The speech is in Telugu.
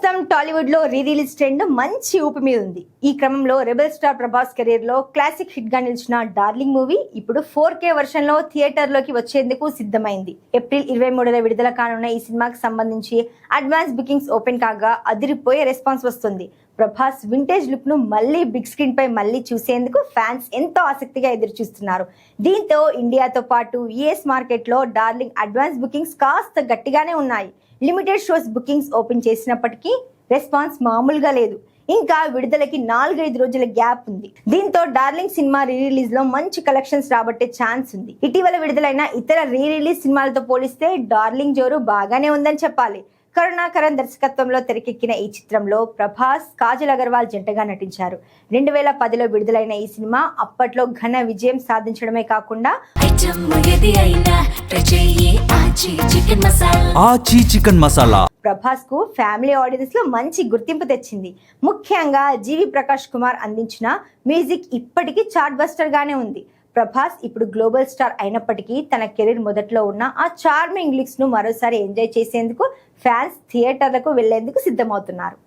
ప్రస్తుతం టాలీవుడ్ లో రీ రిలీజ్ ట్రెండ్ మంచి ఊపి మీద ఉంది. ఈ క్రమంలో రెబెల్ స్టార్ ప్రభాస్ కెరీర్ లో క్లాసిక్ హిట్ గా నిలిచిన డార్లింగ్ మూవీ ఇప్పుడు 4K వర్షన్ లో థియేటర్ లోకి వచ్చేందుకు సిద్ధమైంది. ఏప్రిల్ 23న విడుదల కానున్న ఈ సినిమాకి సంబంధించి అడ్వాన్స్ బుకింగ్స్ ఓపెన్ కాగా అదిరిపోయే రెస్పాన్స్ వస్తుంది. ప్రభాస్ వింటేజ్ లుక్ ను మళ్ళీ బిగ్ స్క్రీన్ పై మళ్ళీ చూసేందుకు ఫ్యాన్స్ ఎంతో ఆసక్తిగా ఎదురు చూస్తున్నారు. దీంతో ఇండియాతో పాటు యుఎస్ మార్కెట్ లో డార్లింగ్ అడ్వాన్స్ బుకింగ్స్ కాస్త గట్టిగానే ఉన్నాయి. లిమిటెడ్ షోస్ బుకింగ్స్ ఓపెన్ చేసినప్పటికీ రెస్పాన్స్ మామూలుగా లేదు. ఇంకా విడుదలకి 4-5 రోజుల గ్యాప్ ఉంది. దీంతో డార్లింగ్ సినిమా రీ రిలీజ్ లో మంచి కలెక్షన్స్ రాబట్టే ఛాన్స్ ఉంది. ఇటీవల విడుదలైన ఇతర రీ రిలీజ్ సినిమాలతో పోలిస్తే డార్లింగ్ జోరు బాగానే ఉందని చెప్పాలి. కరుణాకరన్ దర్శకత్వంలో తెరకెక్కిన ఈ చిత్రంలో ప్రభాస్, కాజల్ అగర్వాల్ జంటగా నటించారు. 2010లో విడుదలైన ఈ సినిమా అప్పట్లో ఘన విజయం సాధించడమే కాకుండా ప్రభాస్ కు ఫ్యామిలీ ఆడియన్స్ లో మంచి గుర్తింపు తెచ్చింది. ముఖ్యంగా జీవి ప్రకాష్ కుమార్ అందించిన మ్యూజిక్ ఇప్పటికీ చార్ట్ బస్టర్ గానే ఉంది. ప్రభాస్ ఇప్పుడు గ్లోబల్ స్టార్ అయినప్పటికీ తన కెరీర్ మొదట్లో ఉన్న ఆ చార్మింగ్ లుక్స్ ను మరోసారి ఎంజాయ్ చేసేందుకు ఫ్యాన్స్ థియేటర్లకు వెళ్లేందుకు సిద్ధమవుతున్నారు.